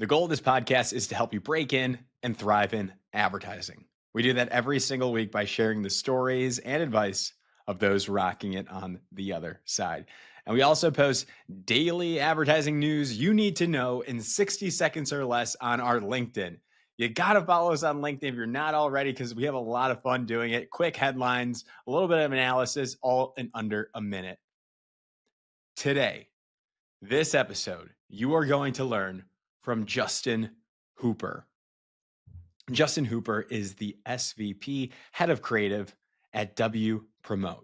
The goal of this podcast is to help you break in and thrive in advertising. We do that every single week by sharing the stories and advice of those rocking it on the other side. And we also post daily advertising news you need to know in 60 seconds or less on our LinkedIn. You got to follow us on LinkedIn if you're not already, because we have a lot of fun doing it. Quick headlines, a little bit of analysis, all in under a minute. Today, this episode, you are going to learn from Justin Hooper. Justin Hooper is the SVP, head of creative at Wpromote.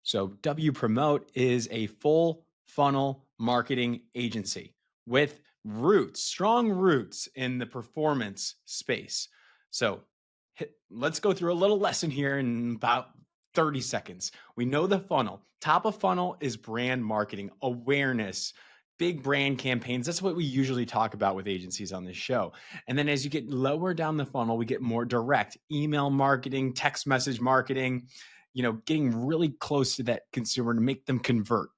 So, Wpromote is a full funnel marketing agency with strong roots in the performance space. So, let's go through a little lesson here in about 30 seconds. We know the funnel. Top of funnel is brand marketing, awareness, big brand campaigns. That's what we usually talk about with agencies on this show. And then as you get lower down the funnel, we get more direct email marketing, text message marketing, getting really close to that consumer to make them convert,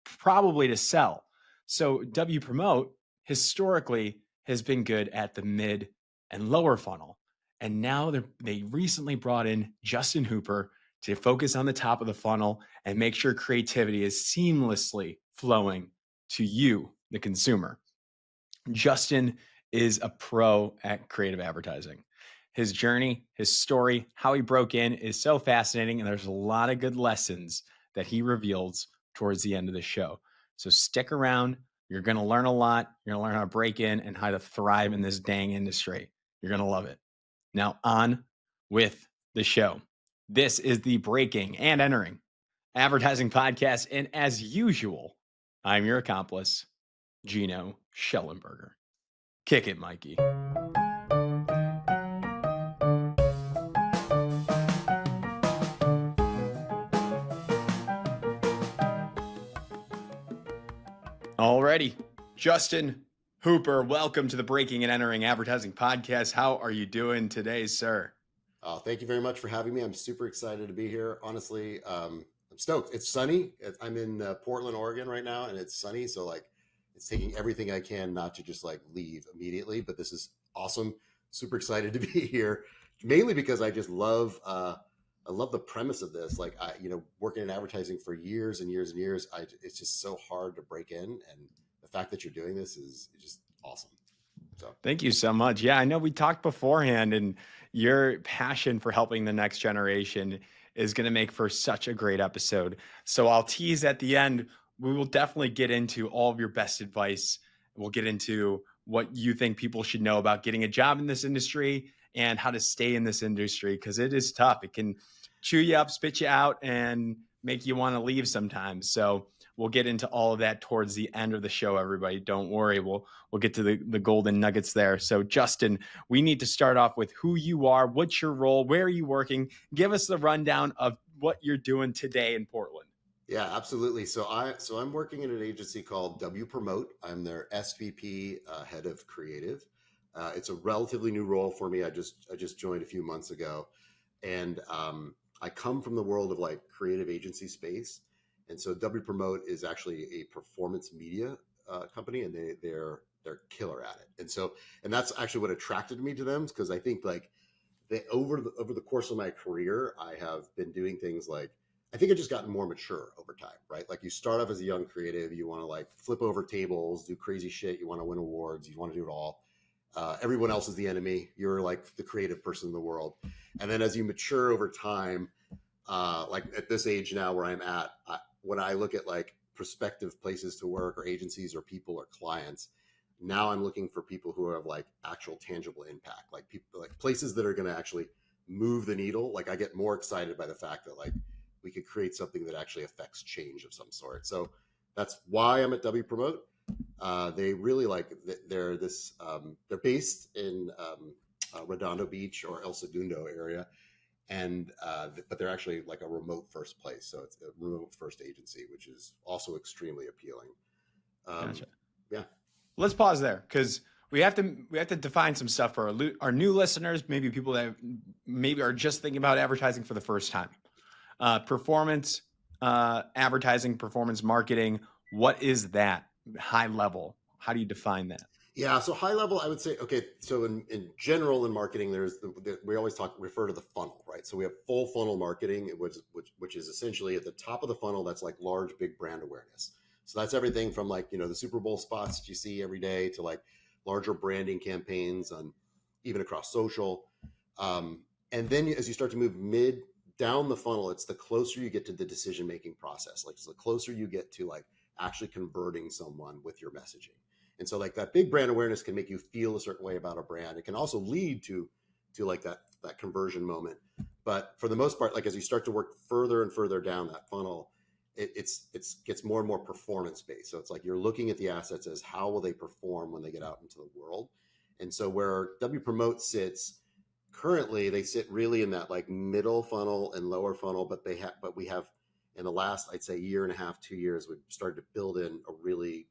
probably to sell. So Wpromote historically has been good at the mid and lower funnel. And now they recently brought in Justin Hooper to focus on the top of the funnel and make sure creativity is seamlessly flowing to you, the consumer. Justin is a pro at creative advertising. His journey, his story, how he broke in is so fascinating, and there's a lot of good lessons that he reveals towards the end of the show. So stick around. You're going to learn a lot. You're going to learn how to break in and how to thrive in this dang industry. You're going to love it. Now, on with the show. This is the Breaking and Entering Advertising Podcast, and as usual, I'm your accomplice, Gino Schellenberger. Kick it, Mikey. Alrighty, Justin Hooper, welcome to the Breaking and Entering Advertising Podcast. How are you doing today, sir? Thank you very much for having me. I'm super excited to be here. Honestly, I'm stoked. It's sunny. I'm in Portland, Oregon right now, and it's sunny. So it's taking everything I can not to just leave immediately. But this is awesome. Super excited to be here, mainly because I just love I love the premise of this. Working in advertising for years and years and years, it's just so hard to break in, and the fact that you're doing this is just awesome. So thank you so much. Yeah, I know we talked beforehand, and your passion for helping the next generation is going to make for such a great episode. So I'll tease at the end. We will definitely get into all of your best advice. We'll get into what you think people should know about getting a job in this industry and how to stay in this industry, because it is tough. It can chew you up, spit you out, and make you want to leave sometimes. So we'll get into all of that towards the end of the show, everybody. Don't worry. We'll get to the golden nuggets there. So, Justin, we need to start off with who you are, what's your role, where are you working? Give us the rundown of what you're doing today in Portland. Yeah, absolutely. So I'm working in an agency called Wpromote. I'm their SVP, head of creative. It's a relatively new role for me. I just joined a few months ago, and I come from the world of creative agency space. And so Wpromote is actually a performance media company, and they're killer at it. And that's actually what attracted me to them, because I think over the course of my career, I have been doing things I think I've just gotten more mature over time, right? You start off as a young creative, you want to flip over tables, do crazy shit, you want to win awards, you want to do it all. Everyone else is the enemy. You're the creative person in the world. And then as you mature over time, at this age now where I'm at, when I look at prospective places to work or agencies or people or clients, now I'm looking for people who have actual tangible impact, people, places that are going to actually move the needle. I get more excited by the fact that we could create something that actually affects change of some sort. So that's why I'm at Wpromote. They really they're based in Redondo Beach or El Segundo area. But they're actually a remote first place. So it's a remote first agency, which is also extremely appealing. Gotcha. Yeah. Let's pause there, because we have to define some stuff for our new listeners, maybe people that maybe are just thinking about advertising for the first time. Performance advertising, performance marketing. What is that high level? How do you define that? Yeah, so high level, I would say, okay, so in general in marketing, we always refer to the funnel, right? So we have full funnel marketing, which is essentially at the top of the funnel. That's like large, big brand awareness. So that's everything from like, the Super Bowl spots that you see every day to like larger branding campaigns on even across social. And then as you start to move mid down the funnel, it's the closer you get to the decision making process. Like, so the closer you get to like actually converting someone with your messaging. And so like that big brand awareness can make you feel a certain way about a brand. It can also lead to like that conversion moment. But for the most part, like as you start to work further and further down that funnel, it's gets more and more performance based. So it's like you're looking at the assets as how will they perform when they get out into the world. And so where Wpromote sits currently, they sit really in that like middle funnel and lower funnel, but we have in the last, I'd say, year and a half, 2 years, we've started to build in a really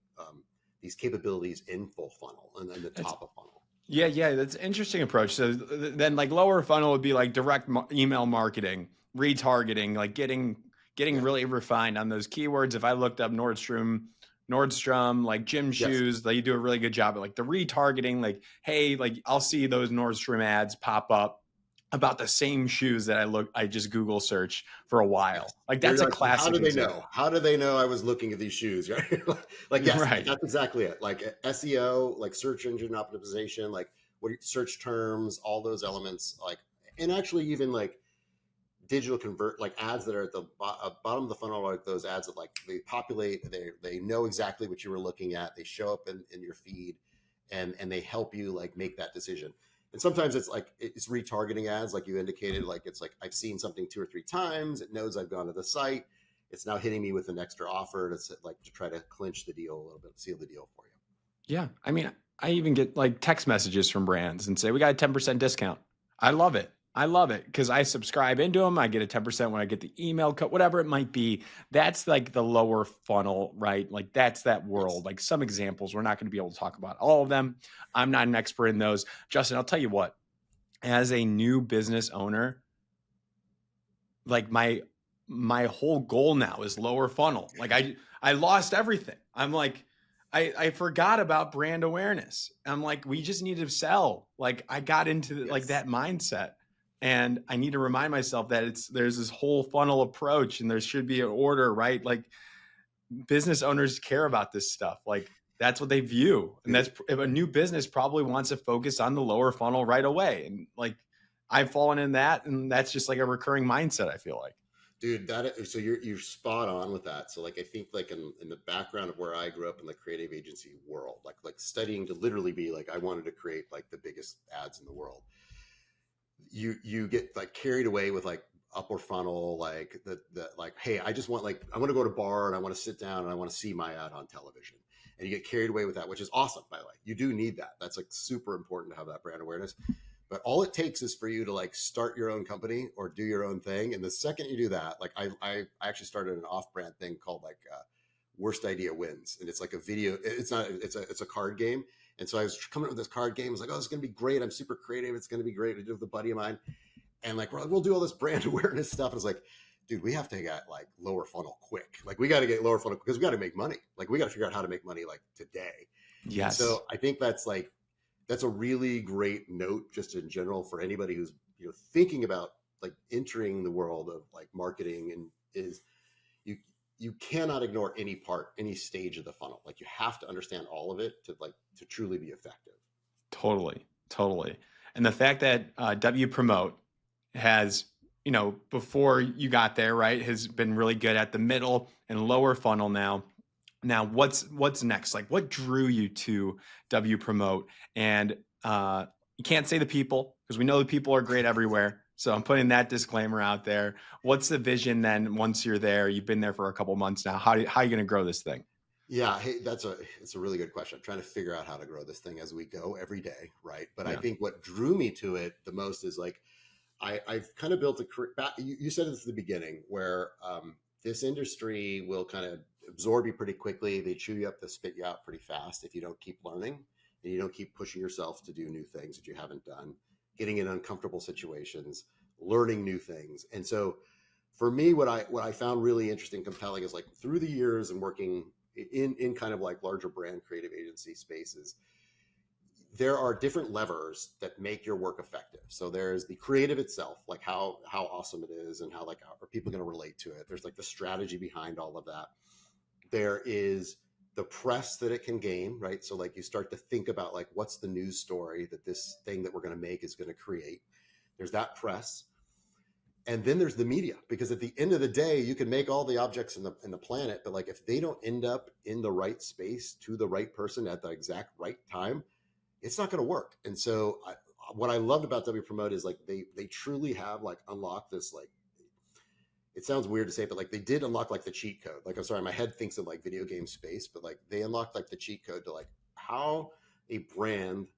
these capabilities in full funnel and then the That's top of funnel. Yeah, yeah, that's an interesting approach. So then, like lower funnel would be like direct email marketing, retargeting, like getting Yeah. really refined on those keywords. If I looked up Nordstrom, like gym Yes. shoes, they do a really good job at like the retargeting. Like, hey, like I'll see those Nordstrom ads pop up about the same shoes that I just Google search for a Yes. while. Like You're that's a like, how classic do they example, know? How do they know I was looking at these shoes? Like, yes, right? that's exactly it. Like SEO, like search engine optimization, like search terms, all those elements, like, and actually even like digital convert, like ads that are at the bottom of the funnel, like those ads that like they populate, they know exactly what you were looking at. They show up in your feed, and they help you like make that decision. And sometimes it's like it's retargeting ads, like you indicated. Like it's like I've seen something 2 or 3 times. It knows I've gone to the site. It's now hitting me with an extra offer to try to clinch the deal a little bit, seal the deal for you. Yeah. I mean, I even get like text messages from brands and say, we got a 10% discount. I love it. I love it because I subscribe into them. I get a 10% when I get the email cut, whatever it might be. That's like the lower funnel, right? Like that's that Yes. world. Like some examples, we're not going to be able to talk about all of them. I'm not an expert in those. Justin, I'll tell you what, as a new business owner, like my whole goal now is lower funnel. Like I lost everything. I'm like I forgot about brand awareness. I'm like we just need to sell. Like I got into like Yes. that mindset, and I need to remind myself that there's this whole funnel approach and there should be an order, right? Like business owners care about this stuff. Like that's what they view. And that's if a new business probably wants to focus on the lower funnel right away. And like I've fallen in that, and that's just like a recurring mindset, I feel like. Dude, so you're spot on with that. So like I think like in the background of where I grew up in the creative agency world, like studying to literally be like I wanted to create like the biggest ads in the world. You get like carried away with like upper funnel, like the like, hey, I just want like I want to go to a bar and I want to sit down and I want to see my ad on television. And you get carried away with that, which is awesome, by the way. You do need that. That's like super important to have that brand awareness. But all it takes is for you to like start your own company or do your own thing. And the second you do that, like I actually started an off-brand thing called like Worst Idea Wins, and it's like a video. It's not. It's a card game. And so I was coming up with this card game. I was like, oh, this is gonna be great. I'm super creative. It's gonna be great. I did it with a buddy of mine, and like we'll do all this brand awareness stuff. And it's like, dude, we have to get like lower funnel quick. Like we got to get lower funnel because we got to make money. Like we got to figure out how to make money like today. And Yes. so I think that's a really great note just in general for anybody who's thinking about like entering the world of like marketing, and is you you cannot ignore any stage of the funnel. Like you have to understand all of it to truly be effective. Totally, totally. And the fact that Wpromote has, before you got there, right, has been really good at the middle and lower funnel now. Now, what's next? Like, what drew you to Wpromote? And you can't say the people because we know the people are great everywhere. So I'm putting that disclaimer out there. What's the vision then? Once you're there, you've been there for a couple months now. How are you going to grow this thing? Yeah, hey, it's a really good question. I'm trying to figure out how to grow this thing as we go every day, right? But I Yeah. think what drew me to it the most is like I've kind of built a career. You said this at the beginning, where this industry will kind of absorb you pretty quickly. They chew you up, they spit you out pretty fast if you don't keep learning and you don't keep pushing yourself to do new things that you haven't done, getting in uncomfortable situations, learning new things. And so, for me, what I found really interesting, compelling is like through the years and working in kind of like larger brand creative agency spaces, there are different levers that make your work effective. So there's the creative itself, like how awesome it is and how like are people going to relate to it. There's like the strategy behind all of that. There is the press that it can gain, right? So like you start to think about like what's the news story that this thing that we're going to make is going to create. There's that press. And then there's the media, because at the end of the day, you can make all the objects in the planet, but like if they don't end up in the right space to the right person at the exact right time, it's not going to work. And so what I loved about Wpromote is like they truly have like unlocked this, like, it sounds weird to say, but like they did unlock like the cheat code. Like, I'm sorry, my head thinks of like video game space, but like they unlocked like the cheat code to like how a brand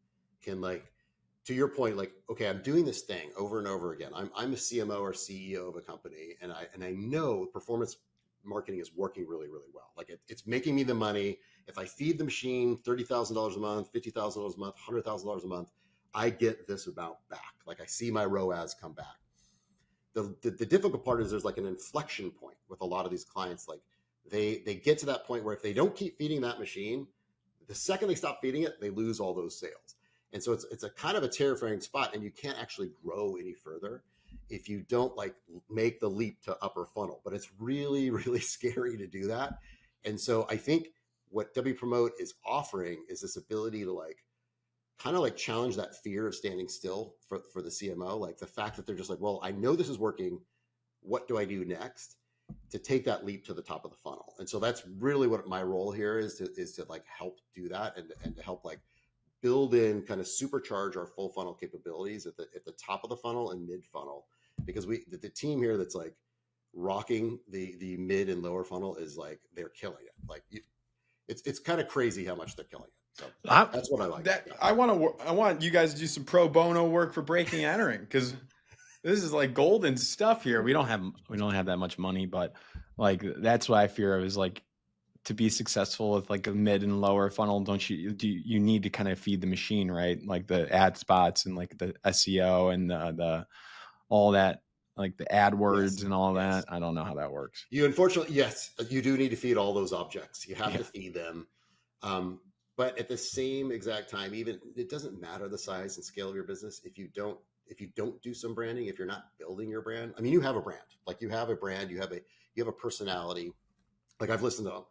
can, like, to your point, like, okay, I'm doing this thing over and over again. I'm a CMO or CEO of a company, and I know performance marketing is working really, really well. Like it's making me the money. If I feed the machine $30,000 a month, $50,000 a month, $100,000 a month, I get this amount back. Like I see my ROAS come back. The difficult part is there's like an inflection point with a lot of these clients. Like they get to that point where if they don't keep feeding that machine, the second they stop feeding it, they lose all those sales. And so it's a kind of a terrifying spot, and you can't actually grow any further if you don't like make the leap to upper funnel. But it's really, really scary to do that. And so I think what Wpromote is offering is this ability to like kind of like challenge that fear of standing still for the CMO. Like the fact that they're just like, well, I know this is working. What do I do next to take that leap to the top of the funnel? And so that's really what my role here is to like help do that, and to help like build in, kind of supercharge our full funnel capabilities at the top of the funnel and mid funnel, because the team here that's like rocking the mid and lower funnel is like they're killing it. Like it's kind of crazy how much they're killing it. So I, that's what I like. that Yeah. I want you guys to do some pro bono work for breaking and entering, because this is like golden stuff here. We don't have that much money, but like that's what I fear of, is like to be successful with like a mid and lower funnel. You need to kind of feed the machine, right? Like the ad spots and like the SEO and the all that, like the AdWords Yes. and all that. Yes. I don't know how that works. You unfortunately, yes, you do need to feed all those objects. You have Yeah. to feed them. But at the same exact time, even it doesn't matter the size and scale of your business if you don't do some branding, if you're not building your brand. I mean, you have a brand. Like you have a brand, you have a personality. Like I've listened to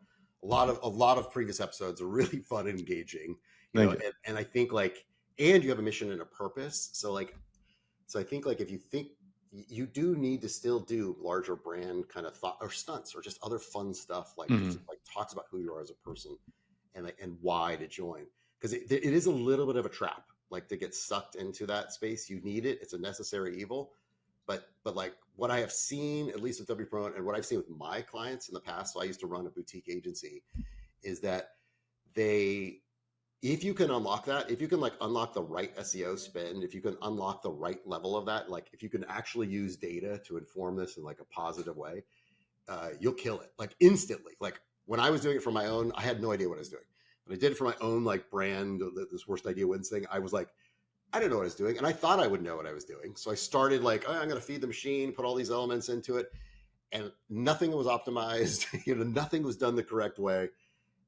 a lot of previous episodes are really fun and engaging, Thank you. and I think like, and you have a mission and a purpose. So I think like if you think you do need to still do larger brand kind of thought or stunts or just other fun stuff, like just Mhm. like talks about who you are as a person and like and why to join, because it is a little bit of a trap, like to get sucked into that space. You need it; it's a necessary evil. But like what I have seen, at least with Wpromote, and what I've seen with my clients in the past, so I used to run a boutique agency, is that they, if you can unlock that, if you can like unlock the right SEO spend, if you can unlock the right level of that, like if you can actually use data to inform this in like a positive way, you'll kill it like instantly. Like when I was doing it for my own, I had no idea what I was doing, but I did it for my own like brand, this worst idea wins thing. I was like, I didn't know what I was doing, and I thought I would know what I was doing. So I started like, oh, I'm going to feed the machine, put all these elements into it, and nothing was optimized. Nothing was done the correct way.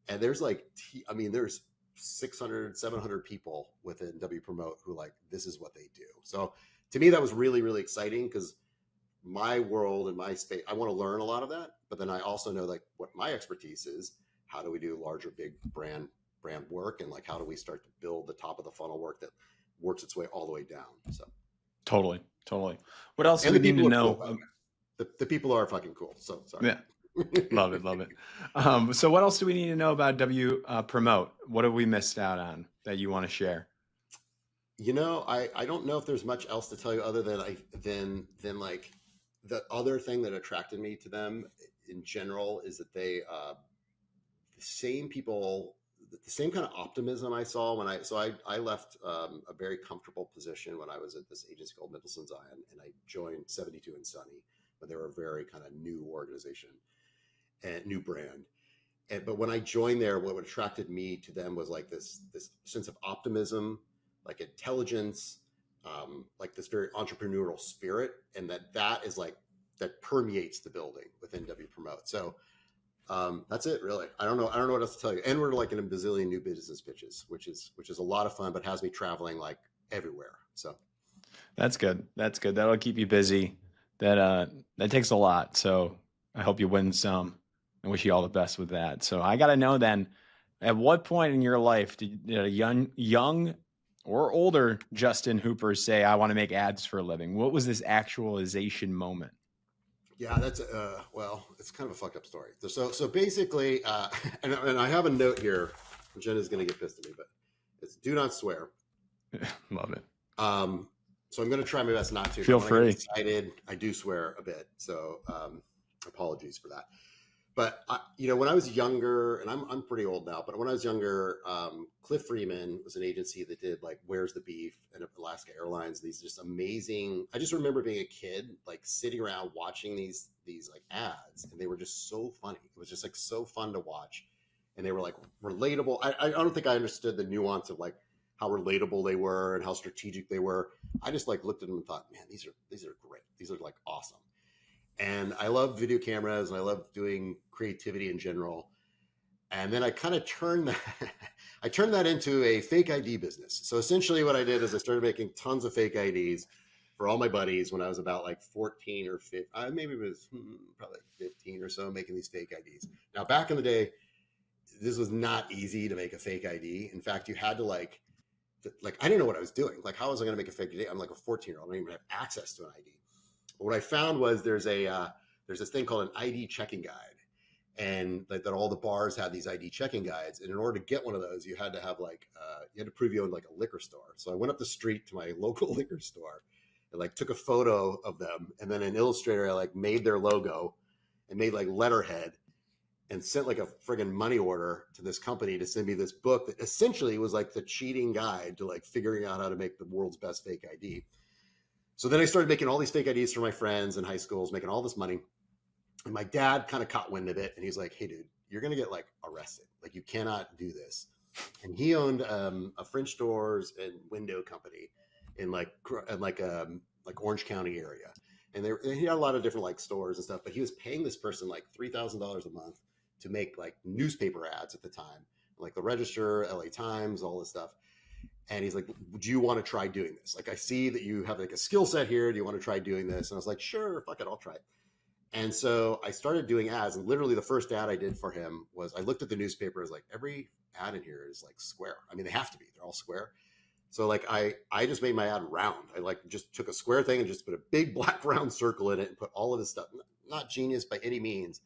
And there's like, I mean, there's 600, 700 people within Wpromote who like, this is what they do. So to me, that was really, really exciting, because my world and my space, I want to learn a lot of that. But then I also know like what my expertise is. How do we do larger, big brand work? And like, how do we start to build the top of the funnel work that works its way all the way down? So, Totally. Totally. What else do and we the need to people are cool, know? by the way. The people are fucking cool. So sorry. Yeah. Love it. Love it. So what else do we need to know about Promote? What have we missed out on that you want to share? I don't know if there's much else to tell you other than than like the other thing that attracted me to them in general is that they the same people, the same kind of optimism I saw when I left a very comfortable position when I was at this agency called Middleton Zion, and I joined 72 and Sunny, but they were a very kind of new organization and new brand. But when I joined there, what attracted me to them was like this sense of optimism, like intelligence, like this very entrepreneurial spirit, and that is like that permeates the building within Wpromote. So That's it, really. I don't know what else to tell you. And we're like in a bazillion new business pitches, which is a lot of fun, but has me traveling like everywhere. So That's good. That's good. That'll keep you busy. That takes a lot. So I hope you win some. I wish you all the best with that. So I got to know then, at what point in your life did a young or older Justin Hooper say, "I want to make ads for a living"? What was this actualization moment? yeah, that's well, it's kind of a fucked up story. So basically, and I have a note here. Jenna's going to get pissed at me, but it's do not swear. Love it. Um, so I'm going to try my best not to. But Feel when I get free. excited, I do swear a bit. So apologies for that. But when I was younger, and I'm pretty old now, but when I was younger, Cliff Freeman was an agency that did like "Where's the Beef" and Alaska Airlines. These just amazing. I just remember being a kid, like sitting around watching these like ads, and they were just so funny. It was just like so fun to watch, and they were like relatable. I don't think I understood the nuance of like how relatable they were and how strategic they were. I just like looked at them and thought, man, these are great. These are like awesome. And I love video cameras and I love doing creativity in general. And then I kind of turned that I turned that into a fake ID business. So essentially what I did is I started making tons of fake IDs for all my buddies when I was about like 14 or 15, maybe it was probably 15 or so, making these fake IDs. Now back in the day, this was not easy to make a fake ID. In fact, you had to like I didn't know what I was doing. Like how was I going to make a fake ID? I'm like a 14-year-old. I don't even have access to an ID. But what I found was there's this thing called an ID checking guide, and like that all the bars had these ID checking guides. And in order to get one of those, you had to have you had to prove you owned like a liquor store. So I went up the street to my local liquor store and like took a photo of them, and then in Illustrator I like made their logo and made like letterhead and sent like a friggin' money order to this company to send me this book that essentially was like the cheating guide to like figuring out how to make the world's best fake ID. So then I started making all these fake IDs for my friends in high schools, making all this money. And my dad kind of caught wind of it, and he's like, "Hey, dude, you're gonna get like arrested. Like, you cannot do this." And he owned a French doors and window company in like Orange County area, and he had a lot of different like stores and stuff. But he was paying this person like $3,000 a month to make like newspaper ads at the time, like the Register, LA Times, all this stuff. And he's like, "Do you want to try doing this? Like, I see that you have like a skill set here. Do you want to try doing this?" And I was like, "Sure, fuck it, I'll try it." And so I started doing ads. And literally the first ad I did for him was I looked at the newspaper, as like every ad in here is like square. I mean, they have to be, they're all square. So like I just made my ad round. I like just took a square thing and just put a big black round circle in it and put all of his stuff. Not genius by any means.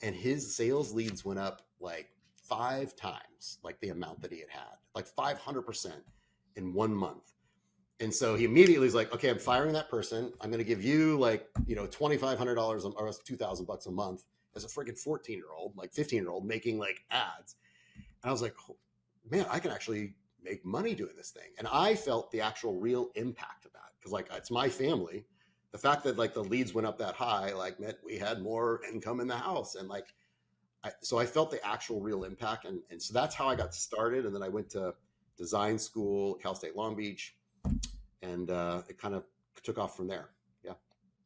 And his sales leads went up like 5 times like the amount that he had, like 500% in 1 month. And so he immediately is like, "Okay, I'm firing that person. I'm going to give you like, $2,500 or $2,000 a month as a freaking 14-year-old, like 15-year-old making like ads." And I was like, "Oh, man, I can actually make money doing this thing." And I felt the actual real impact of that because like it's my family. The fact that like the leads went up that high, like meant we had more income in the house. And like, so I felt the actual real impact. And so that's how I got started. And then I went to design school, Cal State Long Beach, and it kind of took off from there. Yeah.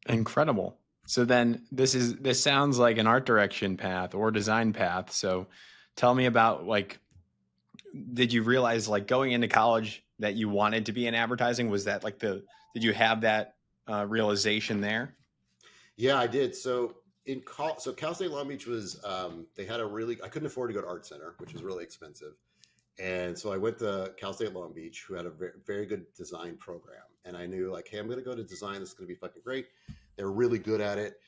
Incredible. So then this sounds like an art direction path or design path. So tell me about like, did you realize like going into college that you wanted to be in advertising? Was that like did you have that realization there? Yeah, I did. So so Cal State Long Beach was they had I couldn't afford to go to Art Center, which was really expensive. And so I went to Cal State Long Beach, who had a very, very good design program. And I knew like, hey, I'm going to go to design. This is going to be fucking great. They're really good at it.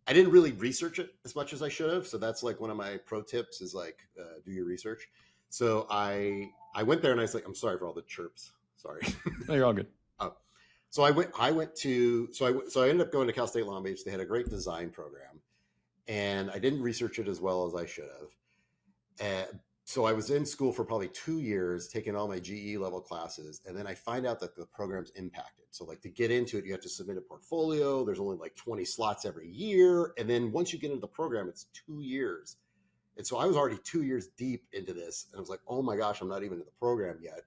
I didn't really research it as much as I should have. So that's like one of my pro tips is like, do your research. So I went there and I was like, I'm sorry for all the chirps. Sorry. No, you're all good. Oh, so I ended up going to Cal State Long Beach. They had a great design program, and I didn't research it as well as I should have. So I was in school for probably 2 years, taking all my GE level classes, and then I find out that the program's impacted. So like to get into it, you have to submit a portfolio. There's only like 20 slots every year, and then once you get into the program, it's 2 years. And so I was already 2 years deep into this, and I was like, "Oh my gosh, I'm not even in the program yet."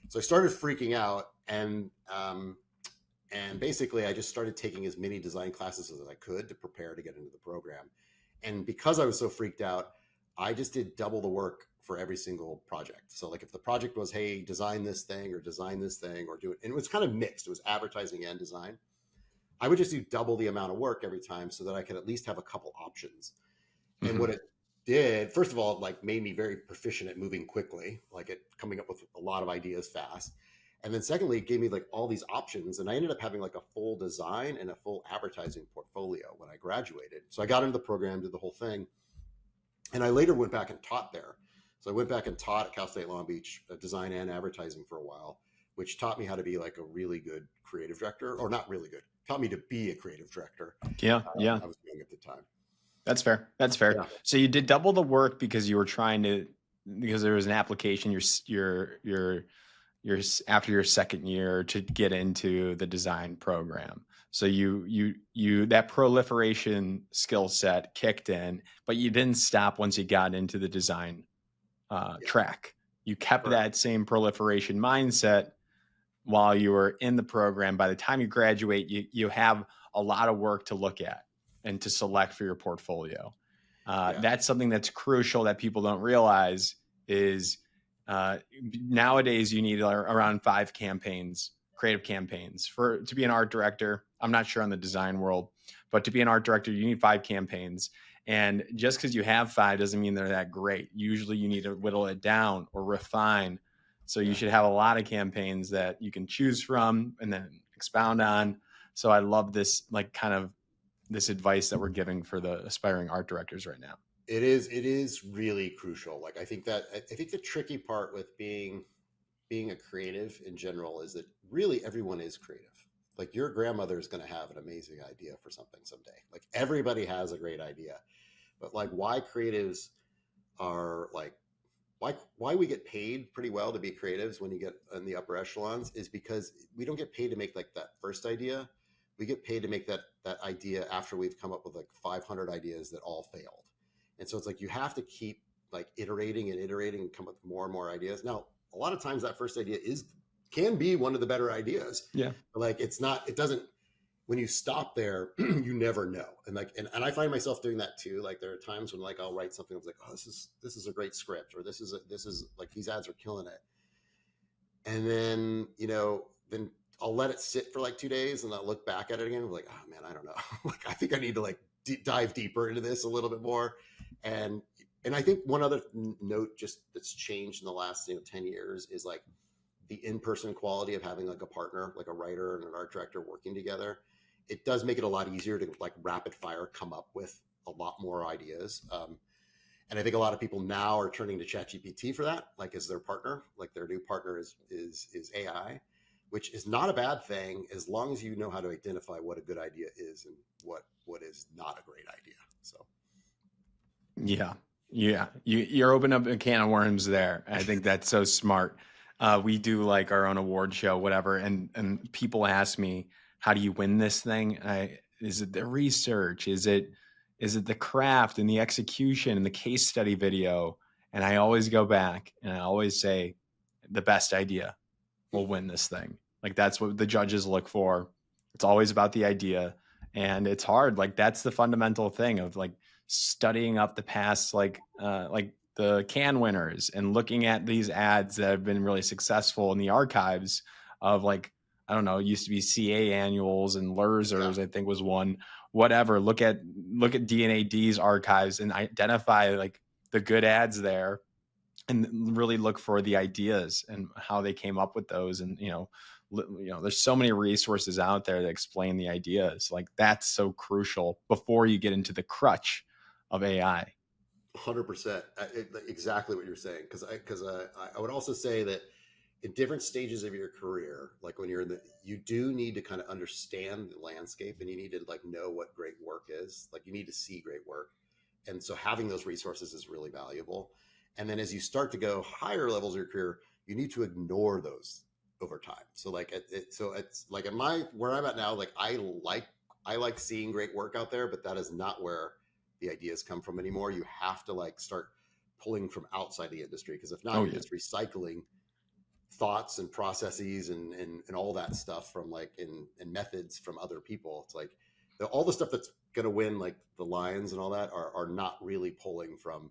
So I started freaking out, and basically I just started taking as many design classes as I could to prepare to get into the program. And because I was so freaked out, I just did double the work for every single project. So like if the project was, hey, design this thing or design this thing or do it, and it was kind of mixed. It was advertising and design. I would just do double the amount of work every time so that I could at least have a couple options. And what Hmm. it did, first of all, like made me very proficient at moving quickly, like at coming up with a lot of ideas fast. And then secondly, it gave me like all these options. And I ended up having like a full design and a full advertising portfolio when I graduated. So I got into the program, did the whole thing. And I later went back and taught there. So I went back and taught at Cal State Long Beach design and advertising for a while, which taught me how to be like a really good creative director, or not really good, taught me to be a creative director. Yeah, yeah. I was young at the time. That's fair. That's fair. Yeah. So you did double the work because you were trying to, because there was an application after your second year to get into the design program. So you that proliferation skill set kicked in, but you didn't stop once you got into the design Yeah. track. You kept Correct. that same proliferation mindset while you were in the program. By the time you graduate, you have a lot of work to look at and to select for your portfolio. Yeah. That's something that's crucial that people don't realize is nowadays you need around 5 campaigns, creative campaigns to be an art director. I'm not sure on the design world, but to be an art director, you need 5 campaigns. And just because you have 5 doesn't mean they're that great. Usually you need to whittle it down or refine. So you Yeah. should have a lot of campaigns that you can choose from and then expound on. So I love this, like, kind of this advice that we're giving for the aspiring art directors right now. It is really crucial. Like I think the tricky part with being a creative in general is that really everyone is creative. Like your grandmother is going to have an amazing idea for something someday. Like everybody has a great idea. But like why creatives are like why we get paid pretty well to be creatives when you get in the upper echelons is because we don't get paid to make like that first idea. We get paid to make that idea after we've come up with like 500 ideas that all failed. And so it's like you have to keep like iterating and iterating and come up with more and more ideas. Now, a lot of times that first idea can be one of the better ideas. Yeah. But like it doesn't, when you stop there, you never know. And like, and I find myself doing that too. Like there are times when like I'll write something, I was like, oh, this is a great script, or this is like these ads are killing it. And then, then I'll let it sit for like 2 days and I'll look back at it again and be like, oh man, I don't know. Like I think I need to like dive deeper into this a little bit more. And and I think one other note just that's changed in the last 10 years is like the in-person quality of having like a partner, like a writer and an art director working together. It does make it a lot easier to like rapid fire come up with a lot more ideas. And I think a lot of people now are turning to ChatGPT for that, like as their partner. Like their new partner is AI, which is not a bad thing as long as you know how to identify what a good idea is and what is not a great idea. So Yeah. Yeah. You're opening up a can of worms there. I think that's so smart. We do like our own award show, whatever. And people ask me, how do you win this thing? Is it the research? Is it the craft and the execution and the case study video? And I always go back and I always say the best idea will win this thing. Like that's what the judges look for. It's always about the idea. And it's hard. Like that's the fundamental thing of like studying up the past, like the can winners and looking at these ads that have been really successful in the archives of like, I don't know, it used to be CA annuals and yeah, Lurzers, I think was one. Whatever. Look at DNAD's archives and identify like the good ads there and really look for the ideas and how they came up with those. And there's so many resources out there that explain the ideas. Like that's so crucial before you get into the crutch of AI. 100%. Exactly what you're saying. Because I would also say that in different stages of your career, like when you do need to kind of understand the landscape and you need to like know what great work is. Like you need to see great work. And so having those resources is really valuable. And then as you start to go higher levels of your career, you need to ignore those over time. So like so it's like where I'm at now, like I like seeing great work out there, but that is not where the ideas come from anymore. You have to like start pulling from outside the industry, because if not, Oh you're yeah. just recycling thoughts and processes and all that stuff from like and methods from other people. It's like all the stuff that's going to win, like the Lions and all that, are not really pulling from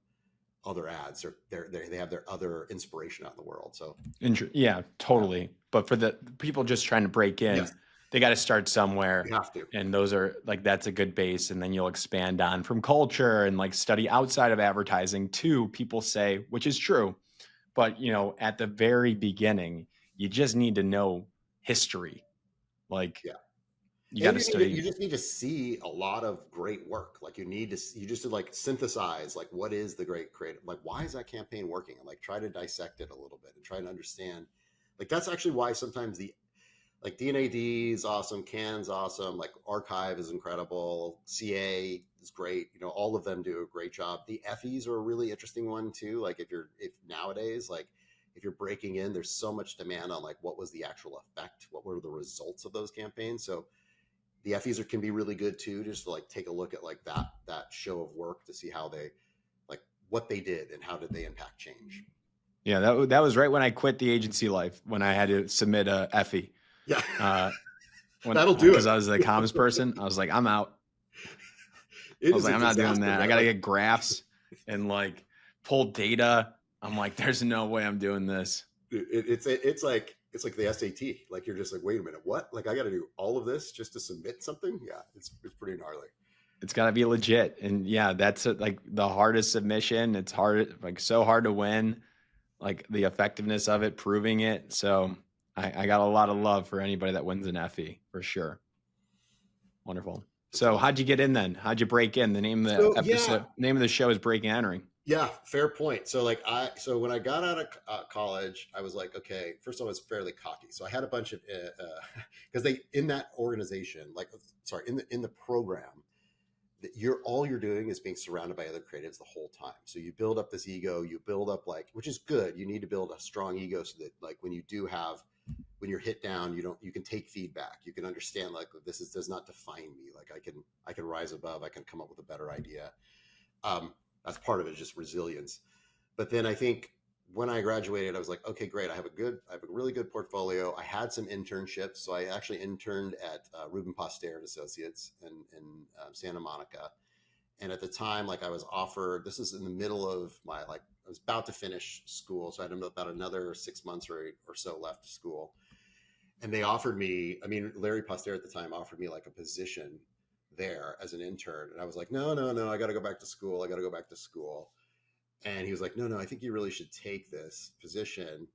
other ads, or they have their other inspiration out in the world. So Yeah, yeah, totally. But for the people just trying to break yes, in, they got to start you somewhere. have to. And those are like, that's a good base. And then you'll expand on from culture and like study outside of advertising too, people say, which is true. But, at the very beginning, you just need to know history. Like, Yeah. you got And to you study. just need to see a lot of great work. Like you just to like synthesize, like, what is the great creative, like, why is that campaign working, and like try to dissect it a little bit and try to understand. Like that's actually why sometimes the like DNAD is awesome, Can's awesome, like Archive is incredible, CA is great. All of them do a great job. The FEs are a really interesting one too. Like if nowadays, like if you're breaking in, there's so much demand on like what was the actual effect, what were the results of those campaigns. So the FEs can be really good too, just to like take a look at like that show of work to see how they, like, what they did and how did they impact change. Yeah, that was right when I quit the agency life, when I had to submit a FE. Yeah, Uh, that'll do because it. I was the comms person, I was like, I'm out. I It was is like, a I'm not doing disaster, that. I man. got to Like get graphs and like pull data. I'm like, there's no way I'm doing this. it's like the SAT. Like you're just like, wait a minute, what? Like I got to do all of this just to submit something? Yeah, it's pretty gnarly. It's got to be legit. And yeah, that's like the hardest submission. It's hard, like so hard to win, like the effectiveness of it, proving it. So I got a lot of love for anybody that wins an FE for sure. Wonderful. That's So how'd awesome. you get in then? How'd you break in? The name of the So yeah, episode, name of the show is Breaking and Entering. yeah, fair point. So like so when I got out of college, I was like, okay, first of all, I was fairly cocky. So I had a bunch of because they in that organization, like sorry, in the program, that all you're doing is being surrounded by other creatives the whole time. So you build up this ego, you build up, like, which is good. You need to build a strong ego so that like when you're hit down, you can take feedback. You can understand like does not define me. Like I can rise above. I can come up with a better idea. Um, that's part of it, just resilience. But then I think when I graduated, I was like, okay, great. I have a really good portfolio. I had some internships, so I actually interned at Ruben Poster and Associates in Santa Monica. And at the time, like I was offered, this is in the middle of my like I was about to finish school, so I had about another 6 months or so left to school. And they offered me, I mean, Larry Poster at the time offered me like a position there as an intern, and I was like, no, no, no, I got to go back to school. I got to go back to school. And he was like, no, no, I think you really should take this position.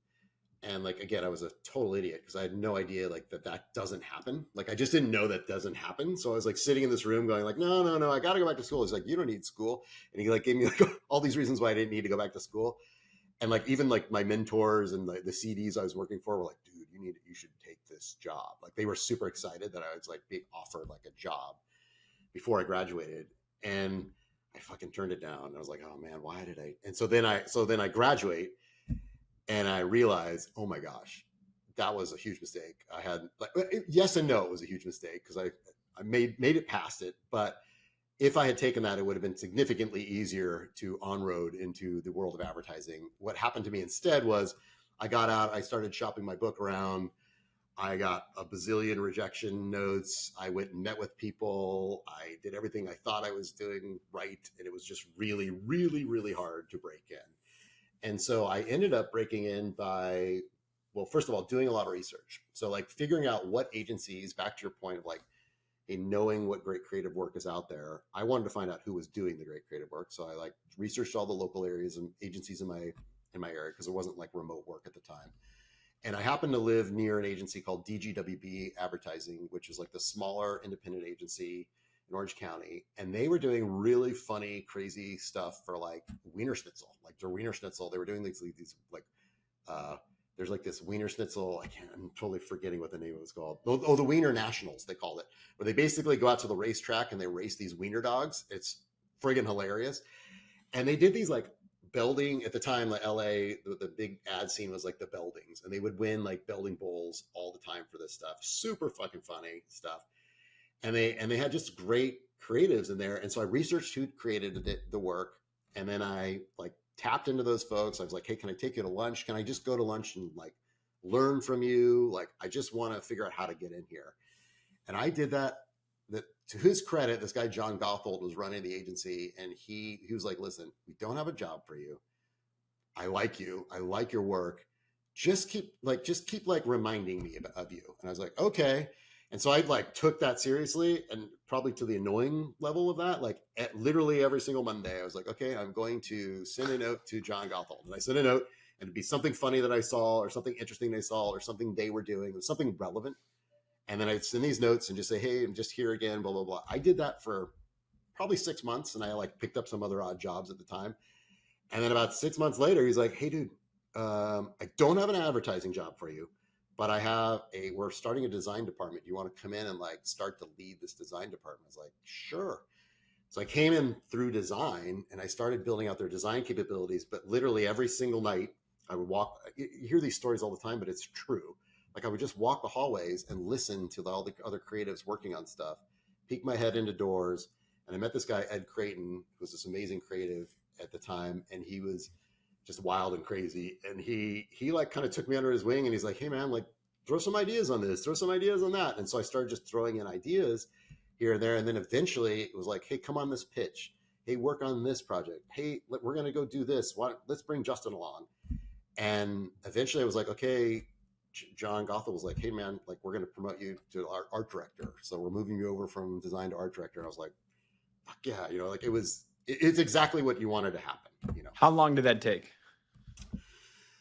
And like, again, I was a total idiot because I had no idea like that doesn't happen. Like, I just didn't know that doesn't happen. So I was like sitting in this room going like, no, no, no, I got to go back to school. He's like, you don't need school. And he like gave me like all these reasons why I didn't need to go back to school. And like, even like my mentors and the CDs I was working for were like, dude, you should take this job. Like they were super excited that I was like being offered like a job before I graduated. And I fucking turned it down. And I was like, oh man, why did I? And so then I graduate and I realized, oh my gosh, that was a huge mistake. I had like yes and no, it was a huge mistake because I made it past it, but if I had taken that, it would have been significantly easier to on-road into the world of advertising. What happened to me instead was I got out, I started shopping my book around. I got a bazillion rejection notes. I went and met with people. I did everything I thought I was doing right. And it was just really, really, really hard to break in. And so I ended up breaking in by, well, first of all, doing a lot of research. So like figuring out what agencies, back to your point of like, in knowing what great creative work is out there, I wanted to find out who was doing the great creative work. So I like researched all the local areas and agencies in my area because it wasn't like remote work at the time. And I happened to live near an agency called DGWB Advertising, which is like the smaller independent agency in Orange County. And they were doing really funny, crazy stuff for like Wiener Schnitzel, like their Wiener Schnitzel. They were doing these like, uh, there's like this Wiener Schnitzel. I'm totally forgetting what the name of it's called. Oh, the Wiener Nationals, they called it, where they basically go out to the racetrack and they race these Wiener dogs. It's friggin' hilarious. And they did these like belding at the time, like LA, the big ad scene was like the beldings, and they would win like belding bowls all the time for this stuff. Super fucking funny stuff. And they had just great creatives in there. And so I researched who created the work, and then I like tapped into those folks. I was like, hey, can I take you to lunch? Can I just go to lunch and like learn from you? Like, I just want to figure out how to get in here. And I did that that to his credit, this guy John Gothold was running the agency, and he was like, "Listen, we don't have a job for you. I like you. I like your work. Just keep like reminding me of you." And I was like, "Okay." And so I like took that seriously, and probably to the annoying level of that. Like at literally every single Monday, I was like, "Okay, I'm going to send a note to John Gothold." And I sent a note, and it'd be something funny that I saw, or something interesting they saw, or something they were doing, or something relevant. And then I'd send these notes and just say, "Hey, I'm just here again, blah blah blah." I did that for probably 6 months, and I like picked up some other odd jobs at the time. And then about 6 months later, he's like, "Hey, dude, I don't have an advertising job for you, but we're starting a design department. You want to come in and like start to lead this design department?" I was like, "Sure." So I came in through design, and I started building out their design capabilities. But literally every single night, I would walk. You hear these stories all the time, but it's true. Like I would just walk the hallways and listen to all the other creatives working on stuff, peek my head into doors. And I met this guy, Ed Creighton, who was this amazing creative at the time. And he was just wild and crazy. And he like kind of took me under his wing, and he's like, "Hey man, like throw some ideas on this, throw some ideas on that." And so I started just throwing in ideas here and there. And then eventually it was like, "Hey, come on this pitch. Hey, work on this project. Hey, we're going to go do this. Let's bring Justin along." And eventually I was like, "Okay." John Gothel was like, "Hey man, like we're going to promote you to our art director. So we're moving you over from design to art director." And I was like, "Fuck yeah." Like it's exactly what you wanted to happen. How long did that take?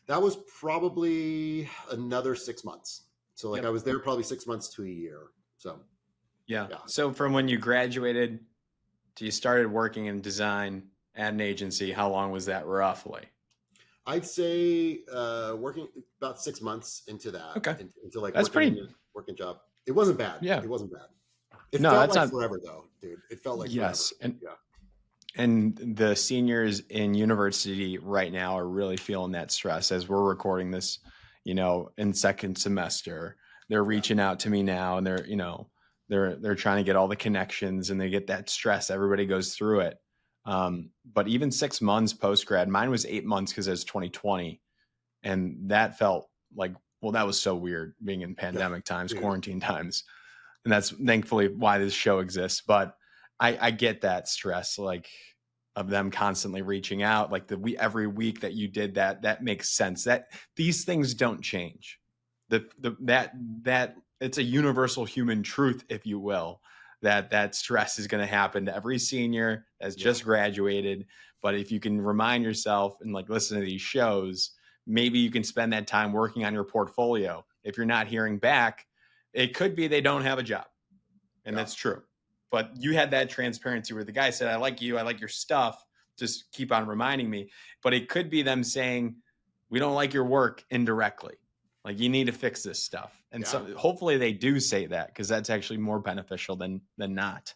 That was probably another 6 months. So like Yep. I was there probably 6 months to a year. So Yeah. yeah, So from when you graduated to you started working in design at an agency, how long was that roughly? I'd say working about 6 months into that, Okay. into like That's working in pretty, a working job. It wasn't bad. yeah. It wasn't bad. It No, felt that's like not, forever though, dude. It felt like forever. yes. And Yeah. and the seniors in university right now are really feeling that stress as we're recording this, in second semester. They're Yeah. reaching out to me now and they're trying to get all the connections and they get that stress. Everybody goes through it. But even 6 months post grad, mine was 8 months because it was 2020. And that felt like, well, that was so weird being in Yeah. pandemic times, Dude. quarantine times. And that's thankfully why this show exists. But I get that stress, like of them constantly reaching out, like every week that you did that makes sense. That these things don't change. That it's a universal human truth, if you will, that stress is going to happen to every senior that's Yeah. just graduated. But if you can remind yourself and like listen to these shows, maybe you can spend that time working on your portfolio. If you're not hearing back, it could be they don't have a job, and Yeah. that's true. But you had that transparency where the guy said, "I like you, I like your stuff. Just keep on reminding me." But it could be them saying, "We don't like your work," indirectly. Like you need to fix this stuff. And Yeah. so hopefully they do say that because that's actually more beneficial than not.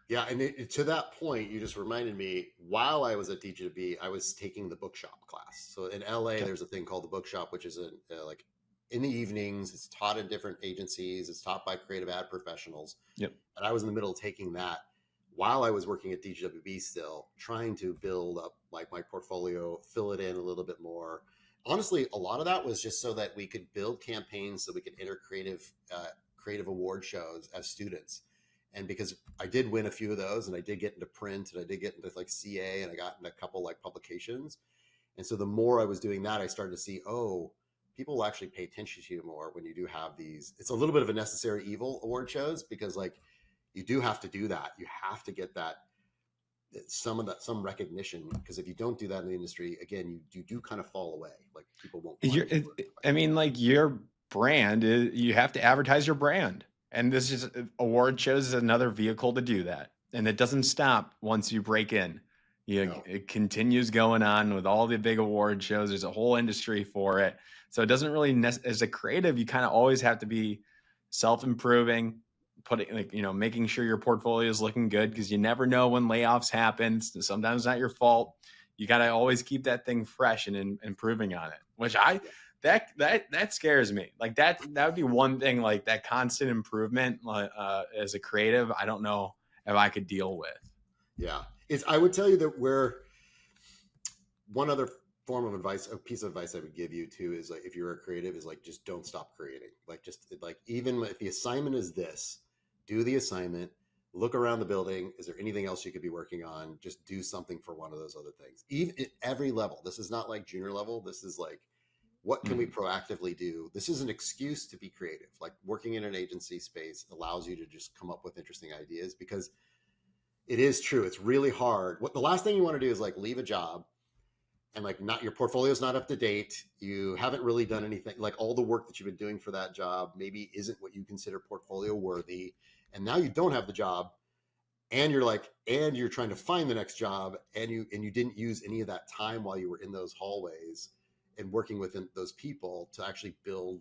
Yeah, and to that point, you just reminded me. While I was at DGB, I was taking the bookshop class. So in LA, Okay. there's a thing called the bookshop, which is like in the evenings. It's taught in different agencies. It's taught by creative ad professionals. Yep. And I was in the middle of taking that while I was working at DGWB, still trying to build up like my portfolio, fill it in a little bit more. Honestly, a lot of that was just so that we could build campaigns, so we could enter creative award shows as students. And because I did win a few of those, and I did get into print, and I did get into like CA, and I got into a couple like publications. And so the more I was doing that, I started to see, oh, people will actually pay attention to you more when you do have these. It's a little bit of a necessary evil award shows, because like you do have to do that. You have to get some recognition, because if you don't do that in the industry, again, you do kind of fall away. Like people won't find your work. I mean, like your brand, you have to advertise your brand. And this is award shows is another vehicle to do that. And it doesn't stop once you break in. No. It continues going on with all the big award shows. There's a whole industry for it. So it doesn't really, as a creative, you kind of always have to be self-improving, putting like, making sure your portfolio is looking good because you never know when layoffs happen. Sometimes it's not your fault. You got to always keep that thing fresh and improving on it, which that scares me. Like that would be one thing, like that constant improvement as a creative. I don't know if I could deal with. Yeah. I would tell you that one other form of advice, a piece of advice I would give you too, is like, if you're a creative, is like, just don't stop creating. Like, just like, even if the assignment is this, do the assignment, look around the building. Is there anything else you could be working on? Just do something for one of those other things. Even at every level. This is not like junior level. This is like, what can we Mhm. proactively do? This is an excuse to be creative. Like working in an agency space allows you to just come up with interesting ideas, because it is true. It's really hard. What the last thing you want to do is like leave a job and like not, your portfolio's not up to date. You haven't really done anything, like all the work that you've been doing for that job maybe isn't what you consider portfolio worthy. And now you don't have the job, and you're like, and you're trying to find the next job, and you didn't use any of that time while you were in those hallways and working with those people to actually build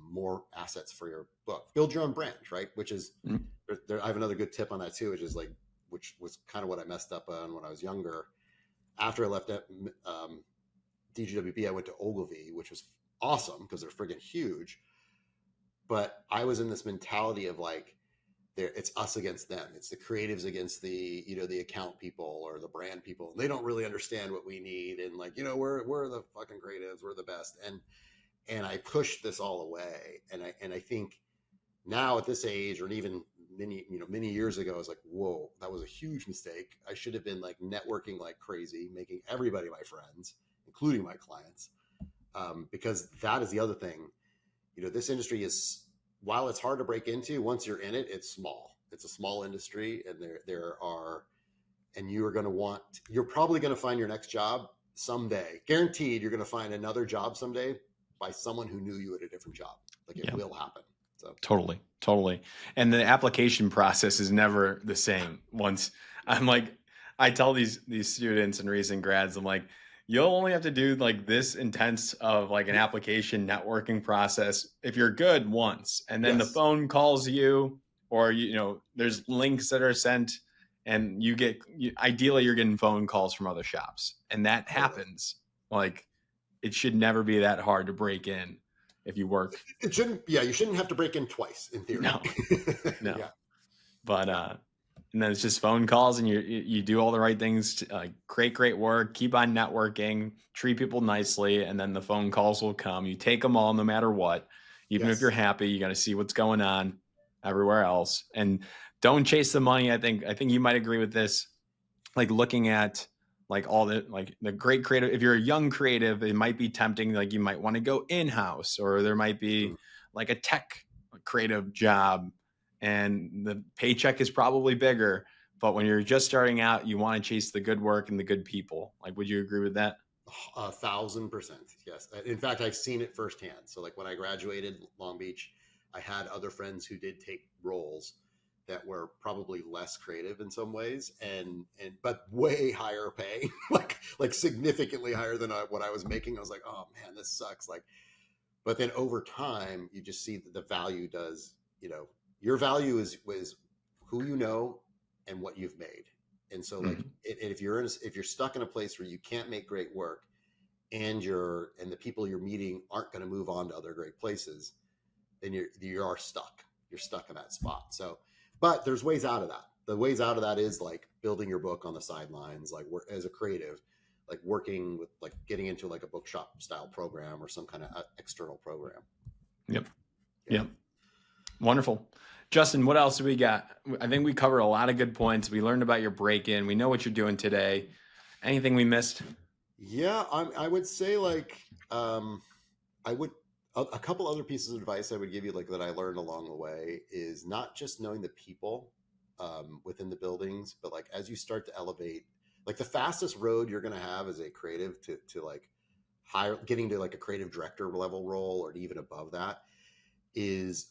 more assets for your book, build your own brand, right? Which is Mhm. I have another good tip on that too, which is like, which was kind of what I messed up on when I was younger. After I left DGWB, I went to Ogilvy, which was awesome because they're friggin' huge. But I was in this mentality of like, it's us against them. It's the creatives against the, the account people or the brand people. They don't really understand what we need, and like, we're the fucking creatives, we're the best. And I pushed this all away. And I think now at this age, or even many years ago, I was like, whoa, that was a huge mistake. I should have been like networking like crazy, making everybody my friends, including my clients, because that is the other thing. This industry is, while it's hard to break into, once you're in it, it's small. It's a small industry, and there are, and you're probably going to find your next job someday. Guaranteed, you're going to find another job someday by someone who knew you at a different job. Like, it Yeah. will happen. So Totally, totally. And the application process is never the same. Once I'm like, I tell these students and recent grads, I'm like, you'll only have to do like this intense of like an application networking process if you're good once, and then the yes, phone calls you, or there's links that are sent, and ideally you're getting phone calls from other shops, and that totally. happens. Like, it should never be that hard to break in if you work. It shouldn't. Yeah, you shouldn't have to break in twice in theory. No, no. Yeah. But Yeah. and then it's just phone calls, and you do all the right things to, create great work, keep on networking, treat people nicely, and then the phone calls will come. You take them all no matter what. Even if you're Yes. happy, you got to see what's going on everywhere else, and don't chase the money. I think you might agree with this. Like, looking at like all the great creative, if you're a young creative, it might be tempting, like you might want to go in-house, or there might Mm. be like a tech creative job, and the paycheck is probably bigger, but when you're just starting out, you want to chase the good work and the good people. Like, would you agree with that? 1,000%. Yes. In fact, I've seen it firsthand. So, like when I graduated Long Beach, I had other friends who did take roles that were probably less creative in some ways, and but way higher pay, like significantly higher than what I was making. I was like, oh man, this sucks. Like, but then over time, you just see that the value does. Your value is who you know and what you've made. And so, like, Mhm. if you're stuck in a place where you can't make great work, and the people you're meeting aren't going to move on to other great places, then you are stuck. You're stuck in that spot. So, but there's ways out of that. The ways out of that is like building your book on the sidelines, like work as a creative, like working with, like getting into like a bookshop style program or some kind of external program. Yep. Yeah. Yep. Wonderful. Justin, what else do we got? I think we covered a lot of good points. We learned about your break-in. We know what you're doing today. Anything we missed? Yeah. I would say like, I would, a couple other pieces of advice I would give you, like that I learned along the way, is not just knowing the people within the buildings, but like as you start to elevate, like the fastest road you're going to have as a creative to like higher, getting to like a creative director level role or even above that, is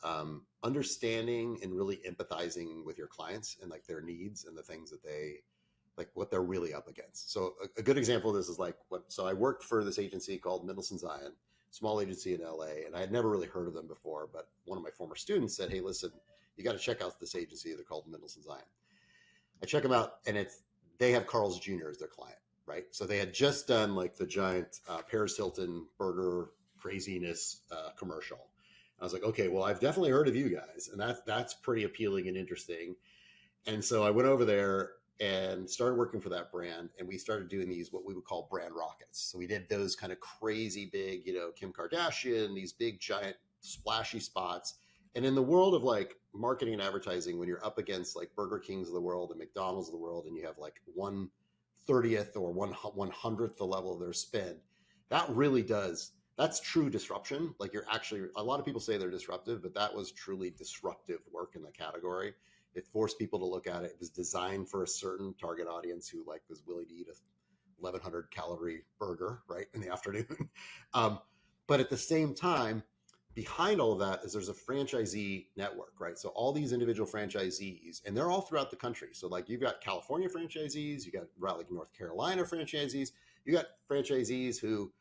understanding and really empathizing with your clients and like their needs and the things that they like, what they're really up against. So a good example of this is like so I worked for this agency called Middleton Zion, small agency in LA, and I had never really heard of them before, but one of my former students said, hey, listen, you got to check out this agency. They're called Middleton Zion. I check them out, and they have Carl's Jr. as their client, right? So they had just done like the giant Paris Hilton burger craziness commercial. I was like, okay, well, I've definitely heard of you guys, and that's pretty appealing and interesting. And so I went over there and started working for that brand, and we started doing these what we would call brand rockets. So we did those kind of crazy big, Kim Kardashian, these big giant splashy spots, And in the world of like marketing and advertising, when you're up against like Burger Kings of the world and McDonald's of the world, and you have like 1/30th or 1/100th the level of their spend, that really does, that's true disruption. Like you're actually, a lot of people say they're disruptive, but that was truly disruptive work in the category. It forced people to look at it. It was designed for a certain target audience who like was willing to eat a 1,100 calorie burger right in the afternoon. um, but at the same time, behind all of that is there's a franchisee network, right? So all these individual franchisees, and they're all throughout the country. So like you've got California franchisees, you got like North Carolina franchisees, you got franchisees who,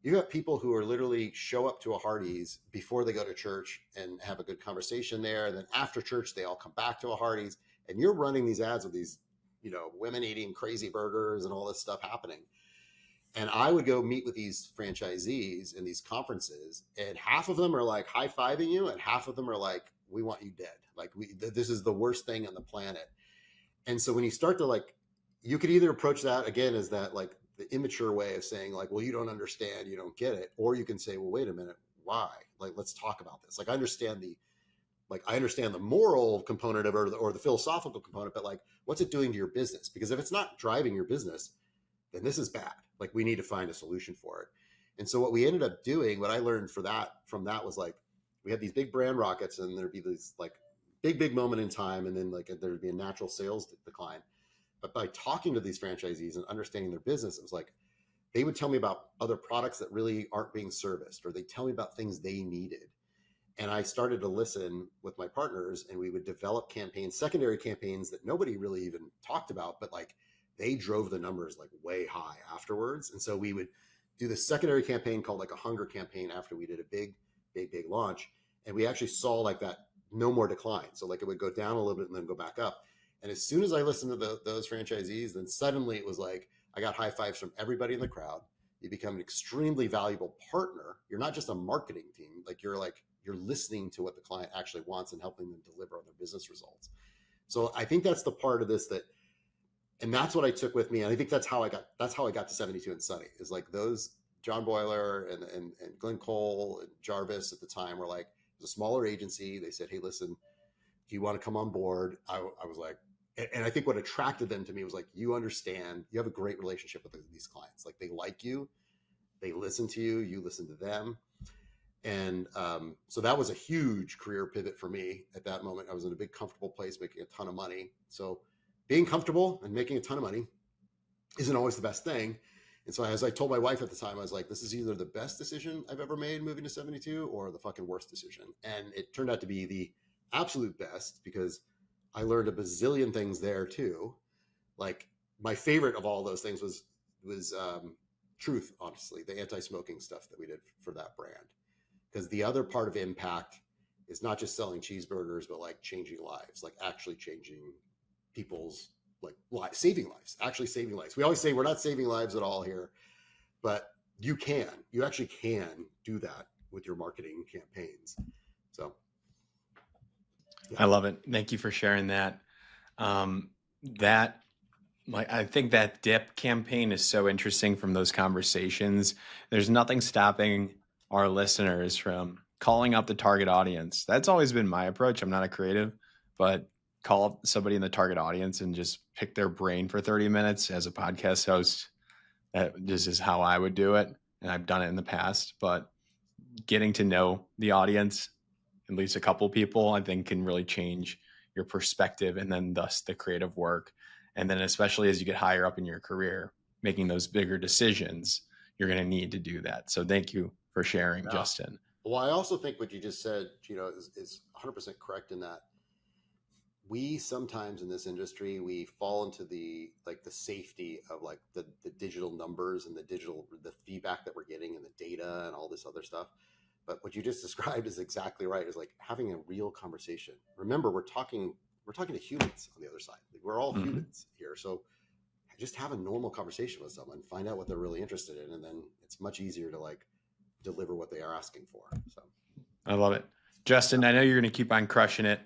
you got people who are literally show up to a Hardee's before they go to church and have a good conversation there. And then after church, they all come back to a Hardee's, and you're running these ads with these, women eating crazy burgers and all this stuff happening. And I would go meet with these franchisees in these conferences, and half of them are like high fiving you, and half of them are like, "We want you dead. Like this is the worst thing on the planet." And so when you start to like, you could either approach that again as that like the immature way of saying like, "Well, you don't understand, you don't get it," or you can say, "Well, wait a minute, why? Like, let's talk about this. Like, I understand the moral component of it, or the philosophical component, but like, what's it doing to your business? Because if it's not driving your business, then this is bad. Like we need to find a solution for it." And so what we ended up doing, what I learned from that was like, we had these big brand rockets, and there'd be this like big moment in time, and then like there'd be a natural sales decline. But by talking to these franchisees and understanding their business, it was like they would tell me about other products that really aren't being serviced, or they tell me about things they needed. And I started to listen with my partners, and we would develop campaigns, secondary campaigns that nobody really even talked about, but like they drove the numbers like way high afterwards. And so we would do this secondary campaign called like a hunger campaign after we did a big launch. And we actually saw like that no more decline. So like it would go down a little bit and then go back up. And as soon as I listened to those franchisees, then suddenly it was like I got high fives from everybody in the crowd. You become an extremely valuable partner. You're not just a marketing team. You're listening to what the client actually wants and helping them deliver on their business results. So I think that's the part of this and that's what I took with me. And I think that's how I got to 72 and Sunny, is like those John Boyler and Glenn Cole and Jarvis at the time were like, it was a smaller agency. They said, "Hey, listen, do you want to come on board?" I was like, and I think what attracted them to me was like, you understand, you have a great relationship with these clients. Like they like you, they listen to you, you listen to them. And so that was a huge career pivot for me at that moment. I was in a big, comfortable place, making a ton of money. So being comfortable and making a ton of money isn't always the best thing. And so as I told my wife at the time, I was like, this is either the best decision I've ever made moving to 72 or the fucking worst decision. And it turned out to be the absolute best, because I learned a bazillion things there too. Like my favorite of all those things was Truth, honestly, the anti-smoking stuff that we did for that brand. Because the other part of impact is not just selling cheeseburgers, but like changing lives, like actually changing people's saving lives, actually saving lives. We always say we're not saving lives at all here, but you actually can do that with your marketing campaigns. So yeah. I love it. Thank you for sharing that. That I think that dip campaign is so interesting from those conversations. There's nothing stopping our listeners from calling up the target audience. That's always been my approach. I'm not a creative, but call up somebody in the target audience and just pick their brain for 30 minutes as a podcast host. That just is how I would do it. And I've done it in the past, but getting to know the audience, at least a couple people, I think can really change your perspective and then thus the creative work. And then especially as you get higher up in your career, making those bigger decisions, you're going to need to do that. So thank you for sharing, Justin. Well, I also think what you just said, is 100% correct in that we sometimes in this industry, we fall into the safety of like the digital numbers and the feedback that we're getting and the data and all this other stuff. But what you just described is exactly right. Is like having a real conversation. Remember, we're talking to humans on the other side. Like we're all humans here. So just have a normal conversation with someone, find out what they're really interested in, and then it's much easier to like deliver what they are asking for. So I love it. Justin, I know you're going to keep on crushing it.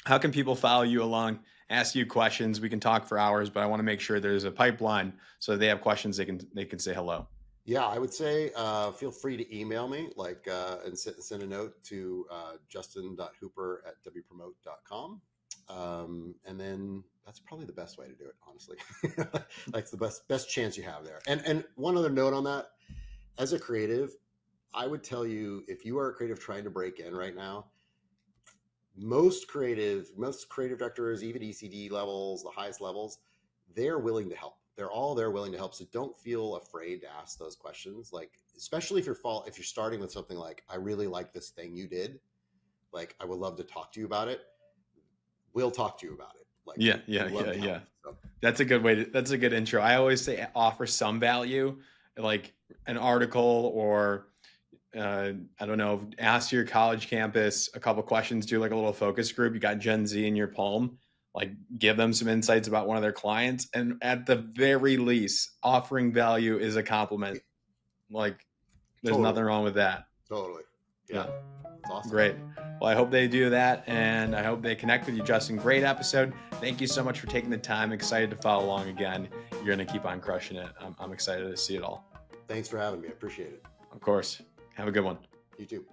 How can people follow you along, ask you questions? We can talk for hours, but I want to make sure there's a pipeline so if they have questions, they can say hello. Yeah, I would say feel free to email me, like, and send a note to justin.hooper@wpromote.com. And then that's probably the best way to do it, honestly. Like the best chance you have there. And one other note on that, as a creative, I would tell you, if you are a creative trying to break in right now, most creative directors, even ECD levels, the highest levels, they're willing to help. They're all there willing to help. So don't feel afraid to ask those questions. Like, especially if you're starting with something like, I really like this thing you did. Like, I would love to talk to you about it. We'll talk to you about it. Like, Yeah, we yeah, love yeah, to help. yeah. So That's a good way to, that's a good intro. I always say offer some value, like an article or I don't know, ask your college campus a couple questions, do like a little focus group. You got Gen Z in your palm, like give them some insights about one of their clients. And at the very least, offering value is a compliment. Like there's totally, nothing wrong with that. totally. Yeah, Yeah. it's awesome. Great. Well, I hope they do that and I hope they connect with you, Justin. Great episode. Thank you so much for taking the time. Excited to follow along again. You're going to keep on crushing it. I'm excited to see it all. Thanks for having me. I appreciate it. Of course. Have a good one. You too.